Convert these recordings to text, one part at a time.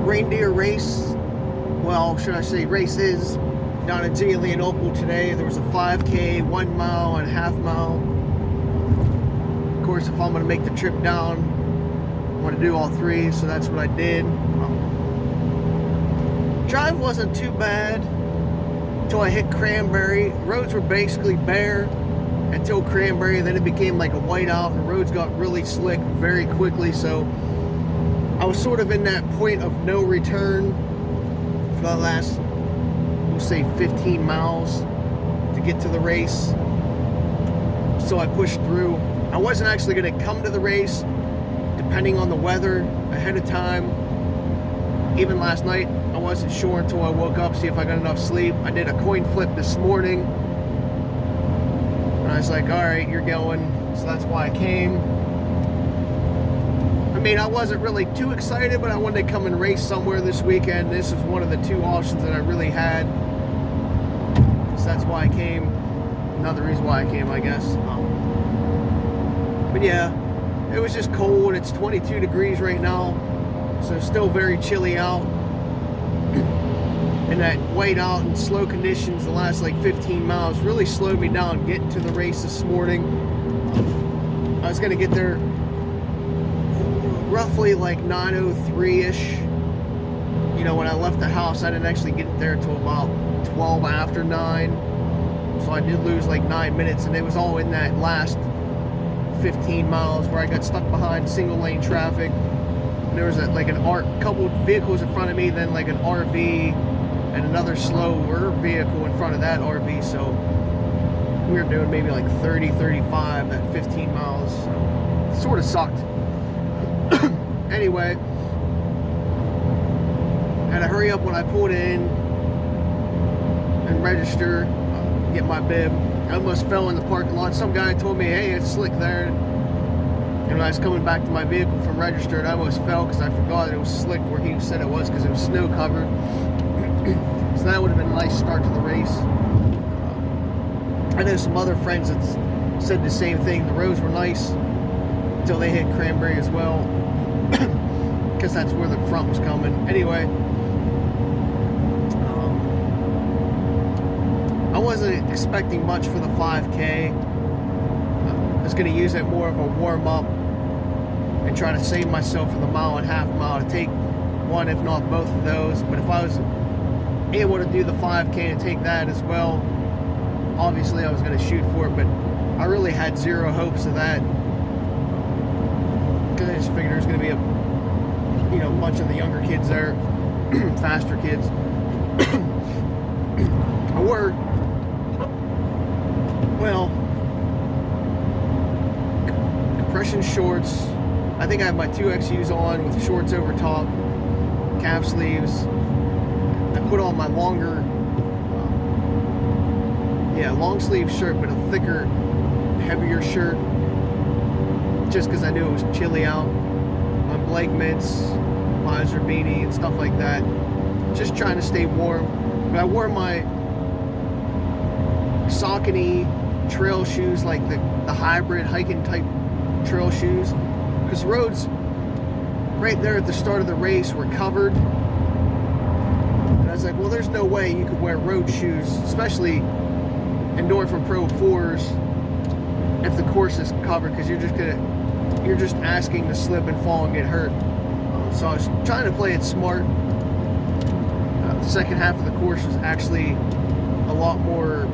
reindeer race, well, should I say races, down in Zelienople today. There was a 5K, 1 mile, and a half mile. Of course, if I'm going to make the trip down, I want to do all three, so that's what I did. Drive wasn't too bad until I hit Cranberry. Roads were basically bare until Cranberry, then it became like a whiteout, and the roads got really slick very quickly, so I was sort of in that point of no return for the last, we'll say 15 miles to get to the race. So I pushed through. I wasn't actually going to come to the race, depending on the weather, ahead of time. Even last night, I wasn't sure until I woke up, see if I got enough sleep. I did a coin flip this morning, and I was like, all right, you're going. So that's why I came. I mean, I wasn't really too excited, but I wanted to come and race somewhere this weekend. This is one of the two options that I really had. So that's why I came. Another reason why I came, I guess. But yeah, it was just cold. It's 22 degrees right now, so it's still very chilly out. And that whiteout and slow conditions the last like 15 miles really slowed me down getting to the race this morning. I was going to get there roughly like 9:03-ish. You know, when I left the house, I didn't actually get there until about 12 after 9. So I did lose like 9 minutes, and it was all in that last 15 miles where I got stuck behind single lane traffic. And there was like a couple vehicles in front of me, then like an RV and another slower vehicle in front of that RV. So we were doing maybe like 30, 35 at 15 miles. So it sort of sucked. Anyway, had to hurry up when I pulled in and register, get my bib. I almost fell in the parking lot. Some guy told me, hey, it's slick there. And when I was coming back to my vehicle from registered, I almost fell because I forgot that it was slick where he said it was, because it was snow covered. So that would have been a nice start to the race. I know some other friends that said the same thing. The roads were nice until they hit Cranberry as well, because that's where the front was coming. Anyway, I wasn't expecting much for the 5K. I was going to use it more of a warm-up and try to save myself for the mile and a half mile to take one, if not both of those. But if I was able to do the 5K and take that as well, obviously I was going to shoot for it, but I really had zero hopes of that, because I just figured there's going to be a bunch of the younger kids there, faster kids. I wore, well, compression shorts. I think I have my 2XUs on with shorts over top, calf sleeves. I put on my longer, long sleeve shirt, but a thicker, heavier shirt, just because I knew it was chilly out. My leg mitts, visor beanie, and stuff like that. Just trying to stay warm. But I wore my Saucony trail shoes, like the hybrid hiking type trail shoes, because roads right there at the start of the race were covered. And I was like, well, there's no way you could wear road shoes, especially Endorphin Pro 4s, if the course is covered, because you're just asking to slip and fall and get hurt. So I was trying to play it smart. The second half of the course was actually a lot more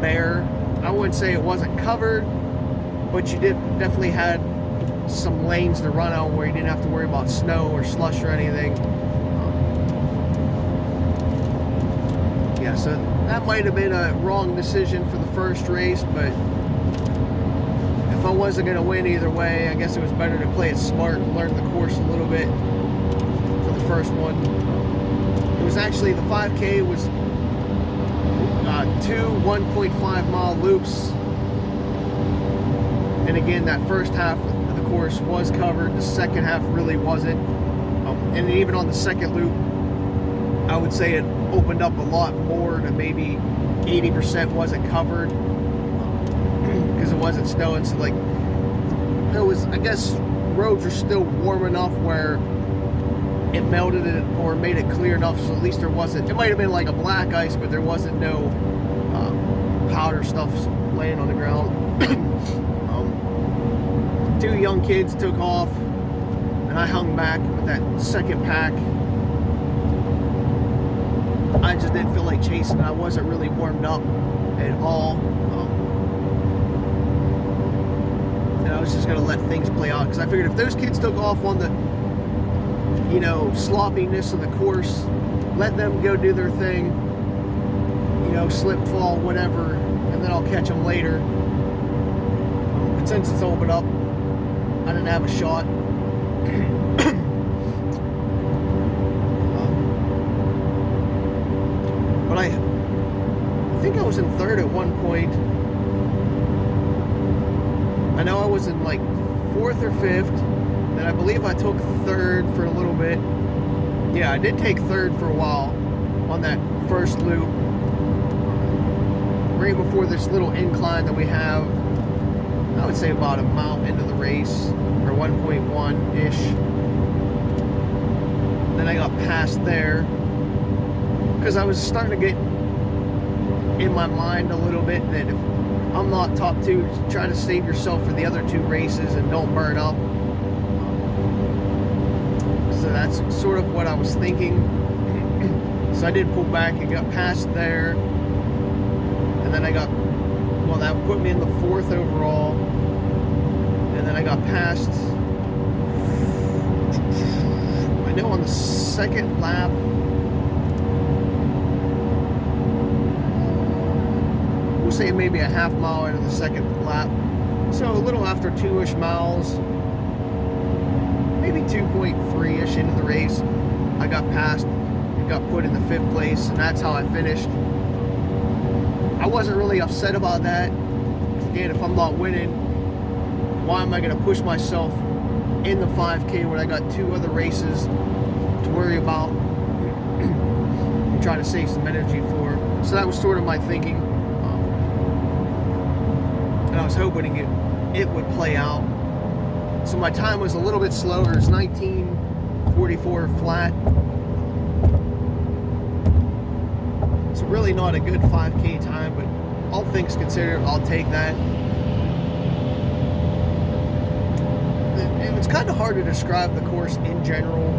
bare. I wouldn't say it wasn't covered, but you definitely had some lanes to run on where you didn't have to worry about snow or slush or anything. Yeah, so that might have been a wrong decision for the first race, but if I wasn't going to win either way, I guess it was better to play it smart and learn the course a little bit for the first one. It was actually, the 5K was two 1.5 mile loops. And again, that first half of the course was covered. The second half really wasn't. And even on the second loop, I would say it opened up a lot more to maybe 80% wasn't covered because it wasn't snowing. So like, it was, I guess roads are still warm enough where it melted it or made it clear enough so at least there wasn't, it might have been like a black ice, but there wasn't no powder stuff laying on the ground. Two young kids took off, and I hung back with that second pack. I just didn't feel like chasing. I wasn't really warmed up at all. And I was just going to let things play out, because I figured if those kids took off on the, you know, sloppiness of the course, let them go do their thing, you know, slip, fall, whatever, and then I'll catch them later. But since it's opened up, I didn't have a shot. But I think I was in third at one point. I know I was in like fourth or fifth. Then I believe I took third for a little bit. Yeah, I did take third for a while on that first loop, right before this little incline that we have. I would say about a mile into the race, or 1.1-ish. Then I got past there, because I was starting to get in my mind a little bit that if I'm not top two, try to save yourself for the other two races and don't burn up. So that's sort of what I was thinking. So I did pull back and got past there, and then I got, well, that put me in the fourth overall, and then I got past, I know on the second lap, we'll say maybe a half mile into the second lap, so a little after 2-ish miles, maybe 2.3-ish into the race, I got past and got put in the 5th place, and that's how I finished. I wasn't really upset about that. Again, if I'm not winning, why am I going to push myself in the 5K when I got 2 other races to worry about and try to save some energy for? So that was sort of my thinking. And I was hoping it would play out. So my time was a little bit slower. It's 19:44 flat. It's really not a good 5K time, but all things considered, I'll take that. It's kind of hard to describe the course in general.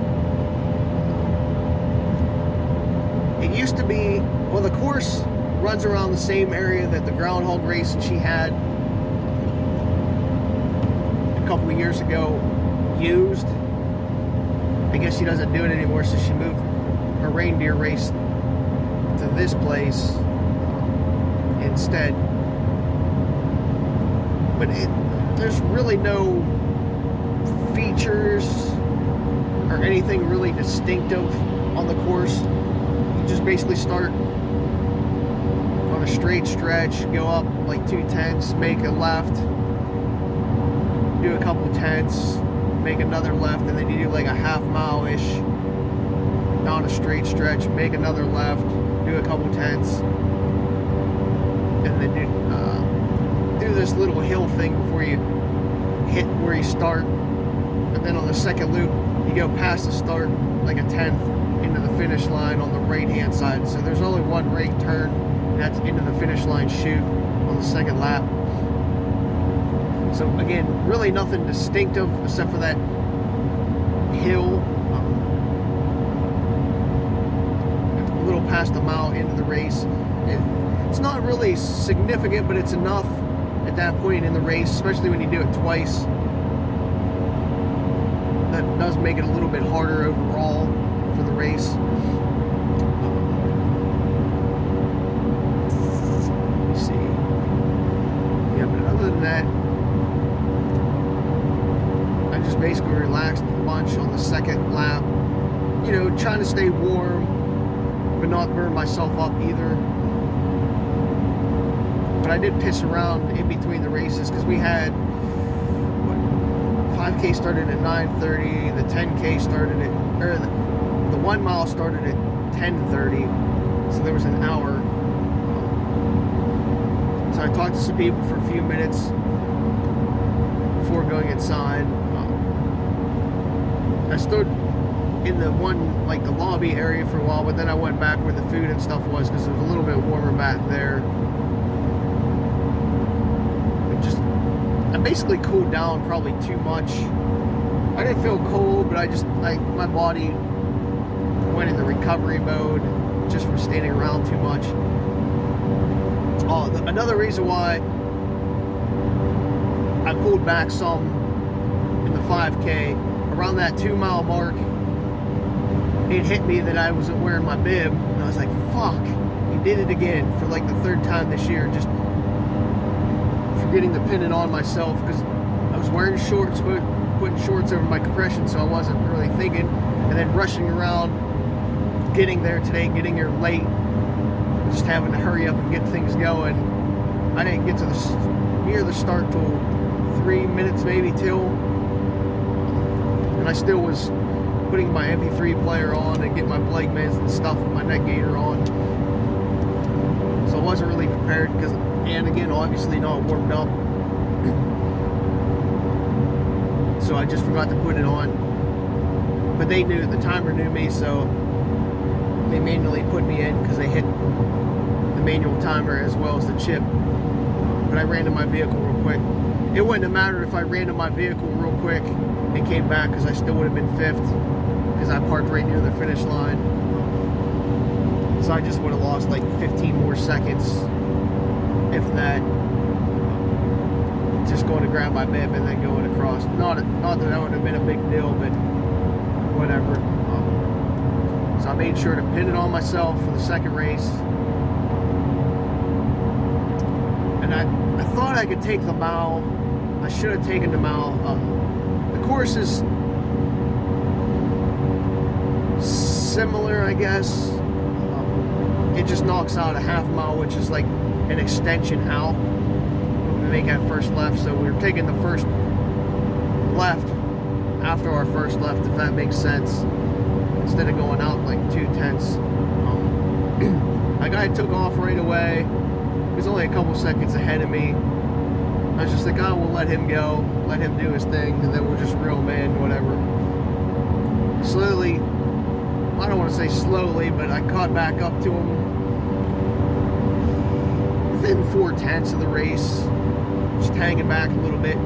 It used to be, well, the course runs around the same area that the groundhog race that she had a couple of years ago used. I guess she doesn't do it anymore, so she moved her reindeer race to this place instead. But there's really no features or anything really distinctive on the course. You just basically start on a straight stretch, go up like 2 tenths, make a left, do a couple tenths, make another left, and then you do like a half mile-ish down a straight stretch, make another left, do a couple tenths, and then do this little hill thing before you hit where you start. And then on the second loop, you go past the start like a tenth into the finish line on the right-hand side. So there's only one right turn, and that's into the finish line chute on the second lap. So again, really nothing distinctive except for that hill. A little past a mile into the race. It's not really significant, but it's enough at that point in the race, especially when you do it twice. That does make it a little bit harder overall for the race. Let me see. Yeah, but other than that, I just basically relaxed a bunch on the second lap. You know, trying to stay warm, but not burn myself up either. But I did piss around in between the races, because we had 5K started at 9:30, the 10K started at, or the 1 mile started at 10:30, so there was an hour. So I talked to some people for a few minutes before going inside. I stood in the one, like the lobby area for a while, but then I went back where the food and stuff was because it was a little bit warmer back there. I basically cooled down probably too much. I didn't feel cold, but my body went into recovery mode just from standing around too much. Another reason why I pulled back some in the 5K, around that 2-mile mark, it hit me that I wasn't wearing my bib, and I was like, fuck, he did it again for like the 3rd time this year, just forgetting to pin it on myself, because I was wearing shorts, putting shorts over my compression, so I wasn't really thinking, and then rushing around, getting there today, getting here late, just having to hurry up and get things going. I didn't get to near the start till 3 minutes maybe till, and I still was putting my MP3 player on and getting my Blake mitts and stuff with my neck gaiter on. So I wasn't really prepared and again, obviously not warmed up. So I just forgot to put it on. But the timer knew me, so they manually put me in because they hit the manual timer as well as the chip. But I ran to my vehicle real quick. It wouldn't have mattered if I ran to my vehicle real quick and came back, because I still would have been 5th, because I parked right near the finish line. So I just would have lost like 15 more seconds, if that, just going to grab my bib and then going across. Not that that would have been a big deal, but whatever. So I made sure to pin it on myself for the 2nd race. And I thought I could take the mile. I should have taken the mile. The course is similar, I guess. It just knocks out a half mile, which is like an extension out. We make that first left, so we were taking the first left after our first left, if that makes sense, instead of going out like 2/10. That guy took off right away. He was only a couple seconds ahead of me. I was just like, oh, we'll let him go, let him do his thing, and then we'll just reel him in, whatever. Slowly, I don't want to say slowly, but I caught back up to him within 4/10 of the race, just hanging back a little bit,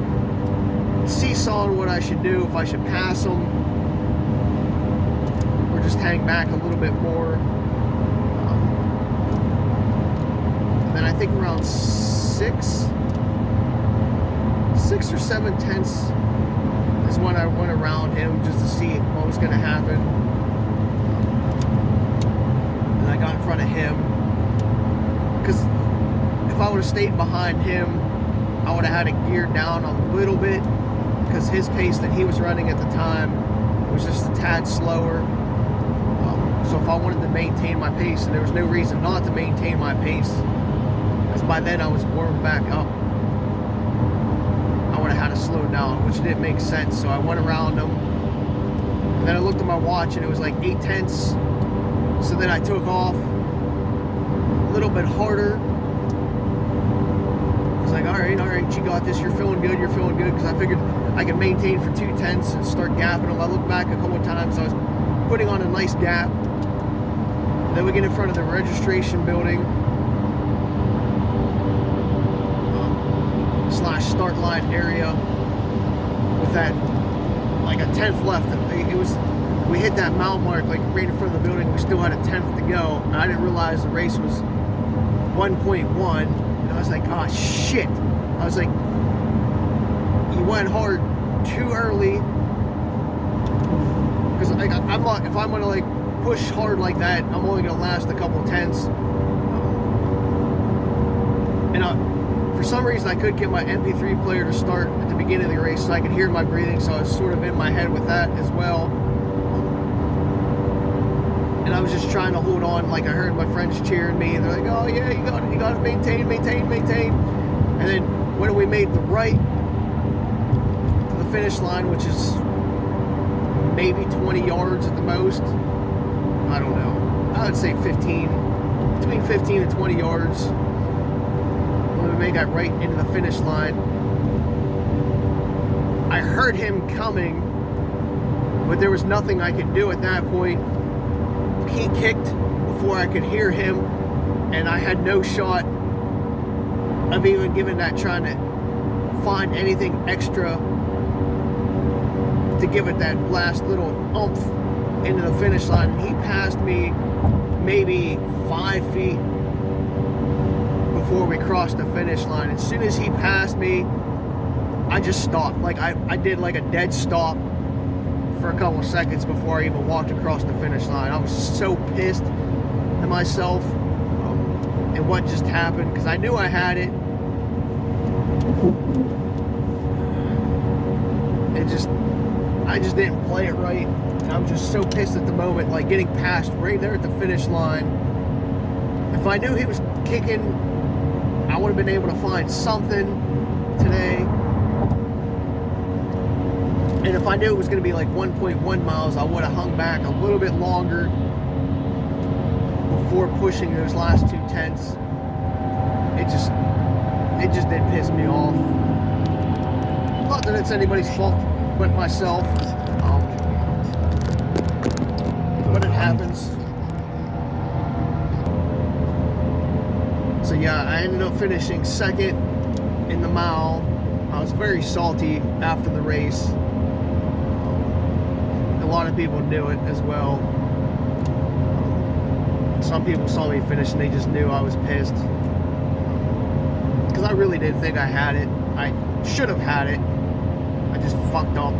seesawing what I should do, if I should pass him or just hang back a little bit more. And then I think around 6 or 7/10 is when I went around him just to see what was going to happen. And I got in front of him, because if I would have stayed behind him, I would have had to gear down a little bit, because his pace that he was running at the time was just a tad slower. So if I wanted to maintain my pace, and there was no reason not to maintain my pace, because by then I was warmed back up, I would have had to slow down, which didn't make sense. So I went around him, and then I looked at my watch, and it was like 8/10. So then I took off a little bit harder. I was like, all right, you got this, you're feeling good, because I figured I could maintain for 2/10 and start gapping them. I looked back a couple of times, I was putting on a nice gap. Then we get in front of the registration building / start line area with that, like a 10th left. We hit that mile mark like right in front of the building. We still had a 10th to go, and I didn't realize the race was 1.1. And I was like, oh shit. I was like, you went hard too early, because like, I'm not, if I'm gonna like push hard like that, I'm only gonna last a couple of tenths. And for some reason I could get my MP3 player to start at the beginning of the race so I could hear my breathing, so I was sort of in my head with that as well. And I was just trying to hold on, like I heard my friends cheering me, and they're like, oh yeah, you got to maintain. And then when we made the right to the finish line, which is maybe 20 yards at the most, I don't know, I would say between 15 and 20 yards, when we made that right into the finish line, I heard him coming but there was nothing I could do at that point. He kicked before I could hear him, and I had no shot of even giving that, trying to find anything extra to give it that last little oomph into the finish line. And he passed me maybe 5 feet before we crossed the finish line. As soon as he passed me, I just stopped. Like I did like a dead stop for a couple of seconds before I even walked across the finish line. I was so pissed at myself and what just happened, because I knew I had it. I just didn't play it right. And I was just so pissed at the moment, like getting passed right there at the finish line. If I knew he was kicking, I would have been able to find something today. And if I knew it was going to be like 1.1 miles, I would have hung back a little bit longer before pushing those last 2 tenths. It just did piss me off. Not that it's anybody's fault but myself, but it happens. So yeah, I ended up finishing second in the mile. I was very salty after the race. A lot of people knew it as well. Some people saw me finish and they just knew I was pissed, because I really did think I had it. I should have had it. I just fucked up.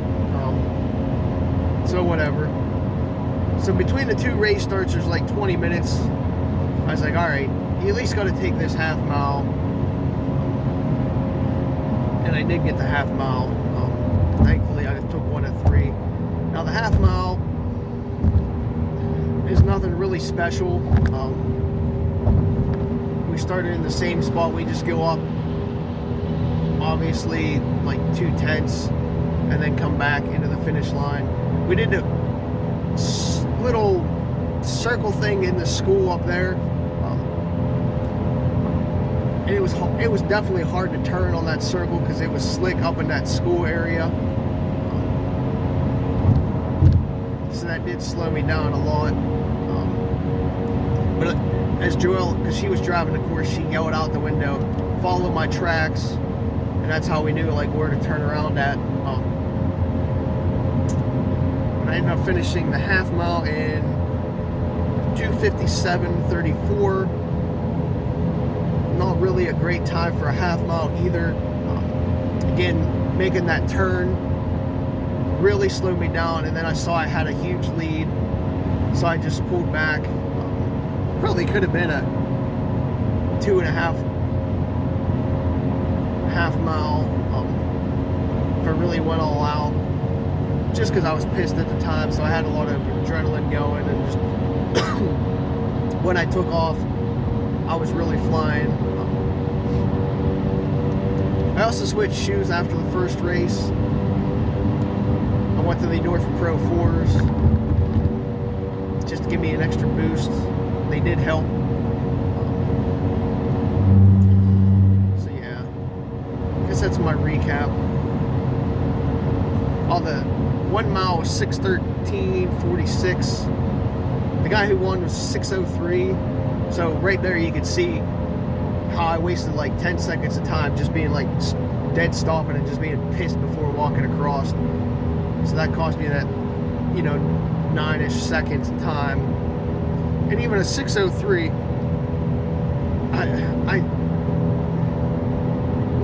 So whatever. So between the 2 race starts, there's like 20 minutes. I was like, all right, you at least got to take this half mile. And I did get the half mile. Thankfully, I just took 1 of 3. Now the half mile is nothing really special. We started in the same spot. We just go up, obviously, like 2 tenths, and then come back into the finish line. We did a little circle thing in the school up there, and it was definitely hard to turn on that circle because it was slick up in that school area. So that did slow me down a lot. But as Joelle, because she was driving the course, she yelled out the window, "Follow my tracks," and that's how we knew like where to turn around at. I ended up finishing the half mile in 2:57:34. Not really a great time for a half mile either. Again, making that turn really slowed me down, and then I saw I had a huge lead, so I just pulled back. Probably could have been a 2.5 half mile if I really went all out, just because I was pissed at the time, so I had a lot of adrenaline going, and just when I took off, I was really flying. I also switched shoes after the first race. I went to the Endorphin Pro 4s just to give me an extra boost. They did help. So yeah, I guess that's my recap. The 1 mile was 6:13:46. The guy who won was 6:03. So right there you can see how I wasted like 10 seconds of time just being like dead stopping and just being pissed before walking across. So that cost me that, 9-ish seconds of time. And even a 6:03, I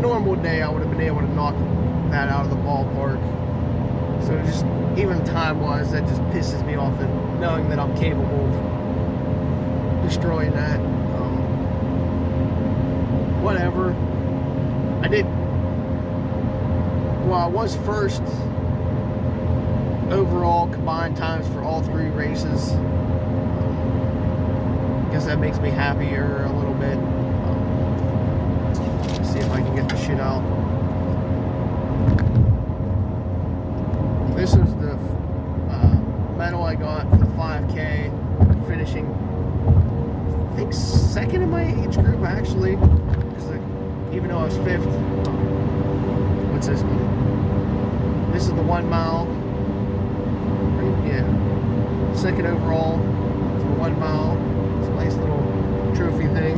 normal day I would have been able to knock that out of the ballpark. So just even time-wise, that just pisses me off, and knowing that I'm capable of destroying that. Whatever. I was first overall combined times for all 3 races. I guess that makes me happier a little bit. Let's see if I can get the shit out. This was the medal I got for the 5K, finishing, I think, second in my age group, actually, because even though I was 5th. What's this one? This is the 1 mile. yeah, second overall for 1 mile. It's a nice little trophy thing.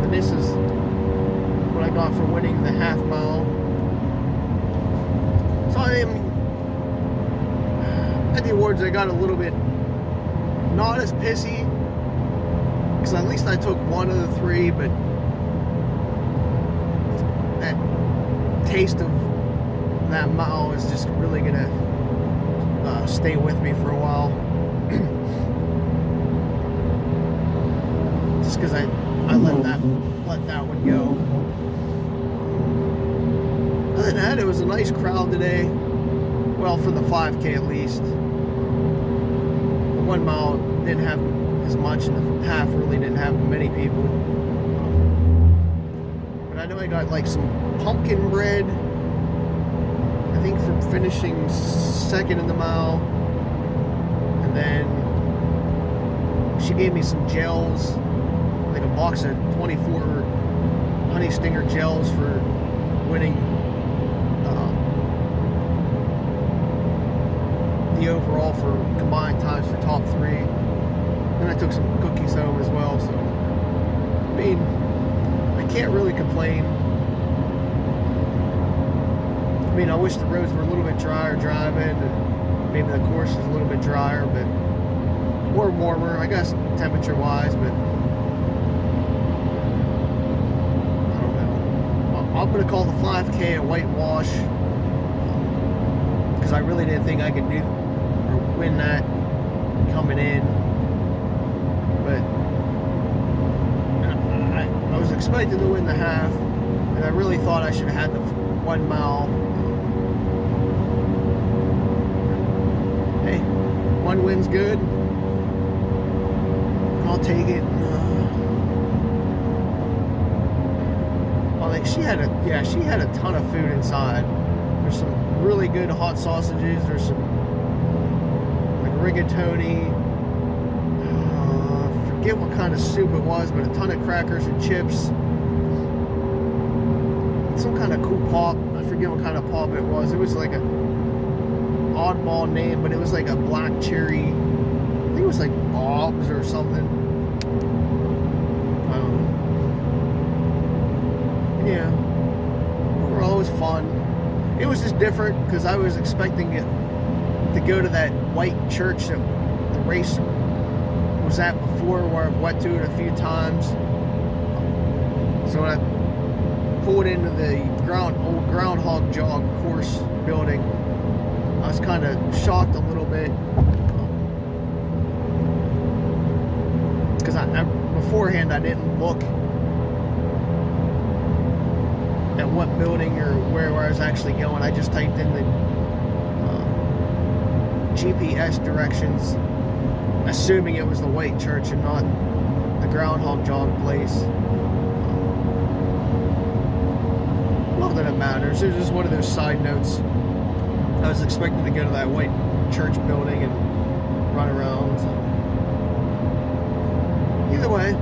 And this is what I got for winning the half mile. So I mean, at the awards I got a little bit not as pissy, because at least I took one of the three, but that taste of that mile is just really gonna stay with me for a while. Just because I let that one go. Other than that, it was a nice crowd today. Well, for the 5K at least. The 1 mile didn't have as much, and the half really didn't have many people. But I know I got like some pumpkin bread, I think, for finishing second in the mile. And then she gave me some gels, like a box of 24 honey stinger gels for winning the overall for combined times for top 3. And I took some cookies home as well, so I mean, I can't really complain. I mean, I wish the roads were a little bit drier driving, and maybe the course is a little bit drier, but or warmer, I guess, temperature wise, but I don't know. I'm gonna call the 5K a whitewash, because I really didn't think I could do or win that coming in. But I was expecting to win the half, and I really thought I should have had the 1 mile. Hey, 1 win's good. I'll take it. She had a ton of food inside. There's some really good hot sausages. There's some like rigatoni. Forget what kind of soup it was, but a ton of crackers and chips. Some kind of cool pop. I forget what kind of pop it was. It was like a oddball name, but it was like a black cherry. I think it was like Bob's or something. Yeah, overall it was fun. It was just different because I was expecting it to go to that white church that the race was at before, where I've went to it a few times. So when I pulled into the old groundhog jog course building, I was kind of shocked a little bit, because beforehand I didn't look at what building or where I was actually going. I just typed in the GPS directions, assuming it was the white church and not the groundhog jog place. Not that it matters. It was just one of those side notes. I was expecting to go to that white church building and run around. So. Either way,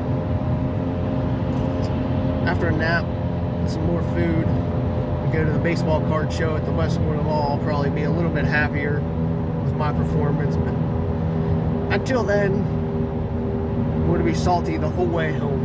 after a nap, some more food, we go to the baseball card show at the Westmoreland Mall. I'll probably be a little bit happier with my performance, but until then, I'm going to be salty the whole way home.